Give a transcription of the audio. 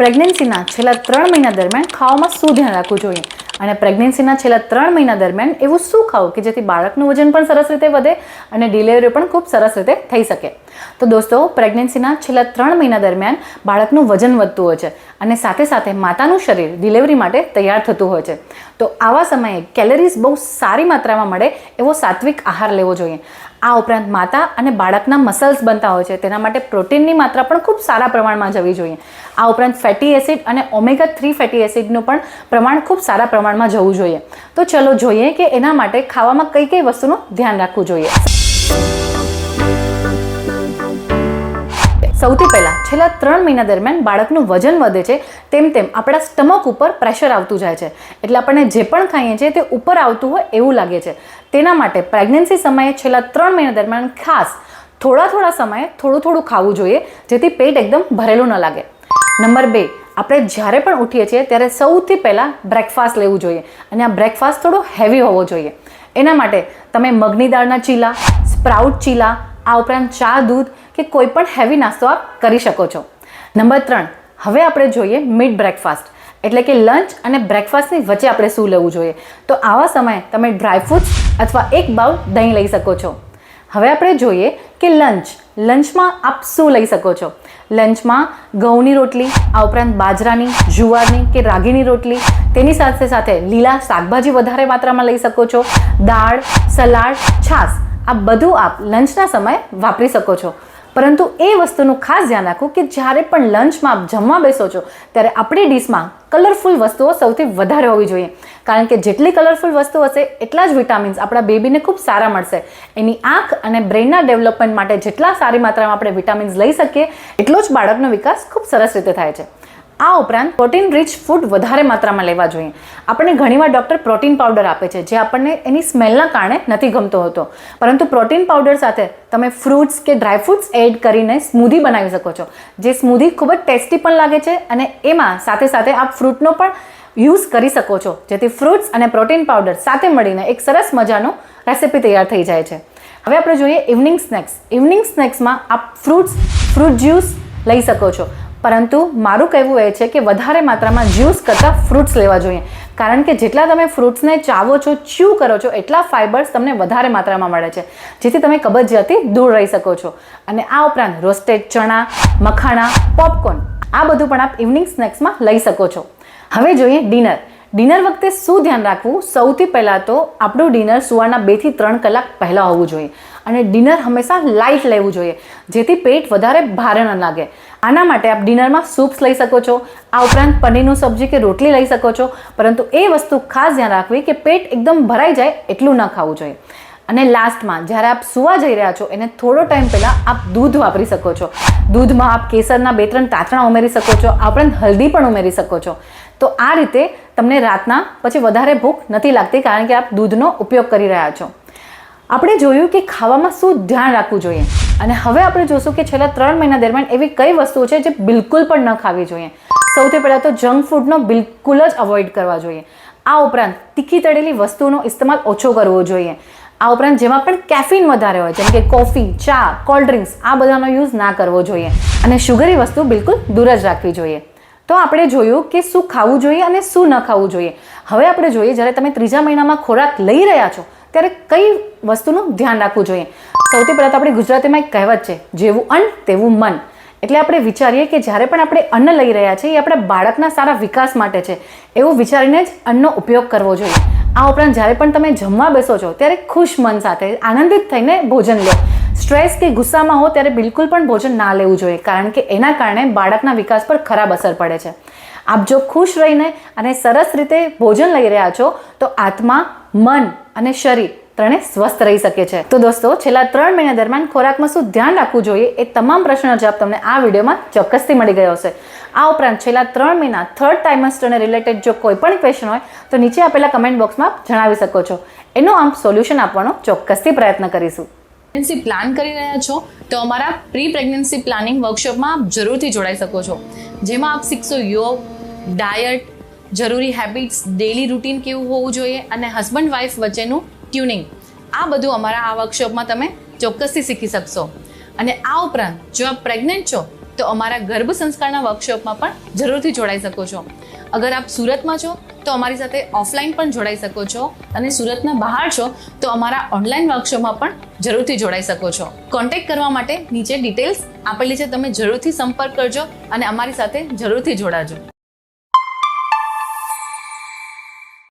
પ્રેગ્નન્સીના છેલ્લા 3 મહિના દરમિયાન ખાવામાં શું ધ્યાન રાખવું જોઈએ અને પ્રેગ્નન્સીના છેલ્લા 3 મહિના દરમિયાન એવું શું ખાવું કે જેથી બાળકનું વજન પણ સરસ રીતે વધે અને ડિલિવરી પણ ખૂબ સરસ રીતે થઈ શકે. તો દોસ્તો, પ્રેગ્નન્સીના છેલ્લા 3 મહિના દરમિયાન બાળકનું વજન વધતું હોય છે અને સાથે સાથે માતાનું શરીર ડિલિવરી માટે તૈયાર થતું હોય છે. તો આવા સમયે કેલરીઝ બહુ સારી માત્રામાં મળે એવો સાત્વિક આહાર લેવો જોઈએ. આ ઉપરાંત માતા અને બાળકના મસલ્સ બનતા હોય છે તેના માટે પ્રોટીનની માત્રા પણ ખૂબ સારા પ્રમાણમાં જવી જોઈએ. આ ઉપરાંત ફેટી એસિડ અને ઓમેગા 3 ફેટી એસિડનું પણ પ્રમાણ ખૂબ સારા પ્રમાણમાં જવું જોઈએ. તો ચલો જોઈએ કે એના માટે ખાવામાં કઈ કઈ વસ્તુનું ધ્યાન રાખવું જોઈએ. સૌથી પહેલાં છેલ્લા 3 મહિના દરમિયાન બાળકનું વજન વધે છે તેમ તેમ આપણા સ્ટમક ઉપર પ્રેશર આવતું જાય છે. એટલે આપણને જે પણ ખાઈએ છીએ તે ઉપર આવતું હોય એવું લાગે છે. તેના માટે પ્રેગ્નન્સી સમયે છેલ્લા 3 મહિના દરમિયાન ખાસ થોડા સમયે થોડું ખાવું જોઈએ જેથી પેટ એકદમ ભરેલું ન લાગે. નંબર 2, આપણે જ્યારે પણ ઉઠીએ છીએ ત્યારે સૌથી પહેલાં બ્રેકફાસ્ટ લેવું જોઈએ અને આ બ્રેકફાસ્ટ થોડો હેવી હોવો જોઈએ. એના માટે તમે મગની દાળના ચીલા, સ્પ્રાઉટ ચીલા, આ ઉપરાંત ચા, દૂધ કે કોઈ પણ હેવી નાસ્તો આપ કરી શકો છો. નંબર 3, હવે આપણે જોઈએ મિડ બ્રેકફાસ્ટ એટલે કે લંચ અને બ્રેકફાસ્ટની વચ્ચે આપણે શું લેવું જોઈએ. તો આવા સમયે તમે ડ્રાયફ્રૂટ્સ અથવા એક બાઉલ દહીં લઈ શકો છો. હવે આપણે જોઈએ કે લંચમાં આપ શું લઈ શકો છો. લંચમાં ઘઉંની રોટલી, આ ઉપરાંત બાજરાની, જુવારની કે રાગીની રોટલી, તેની સાથે સાથે લીલા શાકભાજી વધારે માત્રામાં લઈ શકો છો. દાળ, સલાડ, છાશ આ બધું આપ લંચના સમયે વાપરી શકો છો. પરંતુ એ વસ્તુનું ખાસ ધ્યાન રાખવું કે જ્યારે પણ લંચમાં આપ જમવા બેસો છો ત્યારે આપણી ડીશમાં કલરફુલ વસ્તુઓ સૌથી વધારે હોવી જોઈએ. કારણ કે જેટલી કલરફુલ વસ્તુ હશે એટલા જ વિટામિન્સ આપણા બેબીને ખૂબ સારા મળશે. એની આંખ અને બ્રેઇનના ડેવલપમેન્ટ માટે જેટલા સારી માત્રામાં આપણે વિટામિન્સ લઈ શકીએ એટલો જ બાળકનો વિકાસ ખૂબ સરસ રીતે થાય છે. આ ઉપરાંત પ્રોટીન રીચ ફૂડ વધારે માત્રામાં લેવા જોઈએ. આપણને ઘણીવાર ડૉક્ટર પ્રોટીન પાવડર આપે છે જે આપણને એની સ્મેલના કારણે નથી ગમતો હોતો. પરંતુ પ્રોટીન પાવડર સાથે તમે ફ્રૂટ્સ કે ડ્રાયફ્રૂટ્સ એડ કરીને સ્મૂધી બનાવી શકો છો. જે સ્મૂધી ખૂબ જ ટેસ્ટી પણ લાગે છે અને એમાં સાથે સાથે આપ ફ્રૂટનો પણ યુઝ કરી શકો છો જેથી ફ્રૂટ્સ અને પ્રોટીન પાવડર સાથે મળીને એક સરસ મજાનો રેસિપી તૈયાર થઈ જાય છે. હવે આપણે જોઈએ ઇવનિંગ સ્નેક્સ. ઇવનિંગ સ્નેક્સમાં આપ ફ્રૂટ જ્યુસ લઈ શકો છો. પરંતુ મારું કહેવું એ છે કે વધારે માત્રામાં જ્યુસ કરતાં ફ્રૂટ્સ લેવા જોઈએ. કારણ કે જેટલા તમે ફ્રૂટ્સને ચાવો છો, ચ્યુ કરો છો એટલા ફાઇબર્સ તમને વધારે માત્રામાં મળે છે જેથી તમે કબજિયાતથી દૂર રહી શકો છો. અને આ ઉપરાંત રોસ્ટેડ ચણા, મખાણા, પોપકોર્ન આ બધું પણ આપ ઇવનિંગ સ્નેક્સમાં લઈ શકો છો. હવે જોઈએ ડિનર વખતે શું ધ્યાન રાખવું. સૌથી પહેલાં તો આપણું ડિનર સુવાના 2 થી 3 કલાક પહેલાં હોવું જોઈએ અને ડિનર હંમેશા લાઇટ લેવું જોઈએ જેથી પેટ વધારે ભારે ન લાગે. આના માટે આપ ડિનરમાં સૂપ્સ લઈ શકો છો. આ ઉપરાંત પનીરનું સબ્જી કે રોટલી લઈ શકો છો. પરંતુ એ વસ્તુ ખાસ ધ્યાન રાખવી કે પેટ એકદમ ભરાઈ જાય એટલું ન ખાવું જોઈએ. અને લાસ્ટમાં જ્યારે આપ સૂવા જઈ રહ્યા છો એને થોડો ટાઈમ પહેલાં આપ દૂધ વાપરી શકો છો. દૂધમાં આપ કેસરના 2-3 તાંતણા ઉમેરી શકો છો. આ ઉપરાંત હલ્દી પણ ઉમેરી શકો છો. તો આ રીતે તમને રાતના પછી વધારે ભૂખ નથી લાગતી કારણ કે આપ દૂધનો ઉપયોગ કરી રહ્યા છો. આપણે જોયું કે ખાવામાં શું ધ્યાન રાખવું જોઈએ અને હવે આપણે જોશું કે છેલ્લા 3 મહિના દરમિયાન એવી કઈ વસ્તુઓ છે જે બિલકુલ પણ ન ખાવી જોઈએ. સૌથી પહેલાં તો જંક ફૂડનો બિલકુલ જ અવોઇડ કરવા જોઈએ. આ ઉપરાંત તીખી તળેલી વસ્તુઓનો ઇસ્તેમાલ ઓછો કરવો જોઈએ. આ ઉપરાંત જેમાં પણ કેફીન વધારે હોય જેમ કે કોફી, ચા, કોલ્ડ ડ્રિંક્સ આ બધાનો યુઝ ના કરવો જોઈએ અને શુગરી વસ્તુ બિલકુલ દૂર જ રાખવી જોઈએ. તો આપણે જોયું કે શું ખાવું જોઈએ અને શું ન ખાવું જોઈએ. હવે આપણે જોઈએ જ્યારે તમે 3જા મહિનામાં ખોરાક લઈ રહ્યા છો ત્યારે કઈ વસ્તુનું ધ્યાન રાખવું જોઈએ. સૌથી પહેલાં તો આપણી ગુજરાતીમાં એક કહેવત છે, જેવું અન્ન તેવું મન. એટલે આપણે વિચારીએ કે જ્યારે પણ આપણે અન્ન લઈ રહ્યા છીએ એ આપણા બાળકના સારા વિકાસ માટે છે એવું વિચારીને જ અન્નનો ઉપયોગ કરવો જોઈએ. આ ઉપરાંત જ્યારે પણ તમે જમવા બેસો છો ત્યારે ખુશ મન સાથે આનંદિત થઈને ભોજન લો. સ્ટ્રેસ કે ગુસ્સામાં હો ત્યારે બિલકુલ પણ ભોજન ના લેવું જોઈએ કારણ કે એના કારણે બાળકના વિકાસ પર ખરાબ અસર પડે છે. આપ જો ખુશ રહીને અને સરસ રીતે ભોજન લઈ રહ્યા છો તો આત્મા, મન અને શરીર ત્રણે સ્વસ્થ રહી શકે છે. તો દોસ્તો, છેલ્લા 3 મહિના દરમિયાન ખોરાકમાં શું ધ્યાન રાખવું જોઈએ એ તમામ પ્રશ્નોનો જવાબ તમને આ વિડીયોમાં ચોક્કસથી મળી ગયો હશે. આ ઉપરાંત છેલ્લા 3 મહિના થર્ડ ટ્રાઇમેસ્ટરને રિલેટેડ જો કોઈ પણ ક્વેશ્ચન હોય તો નીચે આપેલા કમેન્ટ બોક્સમાં જણાવી શકો છો. એનો આમ સોલ્યુશન આપવાનો ચોક્કસથી પ્રયત્ન કરીશું. પ્રેગ્નન્સી પ્લાન કરી રહ્યા છો તો અમારા પ્રી પ્રેગ્નન્સી પ્લાનિંગ વર્કશોપમાં આપ જરૂરથી જોડાઈ શકો છો. જેમાં આપ શીખશો યોગ, ડાયટ, જરૂરી હેબિટ્સ, ડેલી રૂટીન કેવું હોવું જોઈએ અને હસબન્ડ વાઇફ વચ્ચેનું ટ્યુનિંગ. આ બધું અમારા આ વર્કશોપમાં તમે ચોક્કસથી શીખી શકશો. અને આ ઉપરાંત જો આપ પ્રેગ્નન્ટ છો તો અમારા ગર્ભ સંસ્કારના વર્કશોપમાં પણ જરૂરથી જોડાઈ શકો છો. અગર આપ સુરતમાં છો તો અમારી સાથે ઓફલાઈન પણ જોડાઈ શકો છો, અને સુરતના બહાર છો તો અમારા ઓનલાઈન વર્કશોપમાં પણ જરૂરથી જોડાઈ શકો છો. કોન્ટેક્ટ કરવા માટે નીચે ડિટેલ્સ આપેલી છે, તમે જરૂરથી સંપર્ક કરજો અને અમારી સાથે જરૂરથી જોડાજો.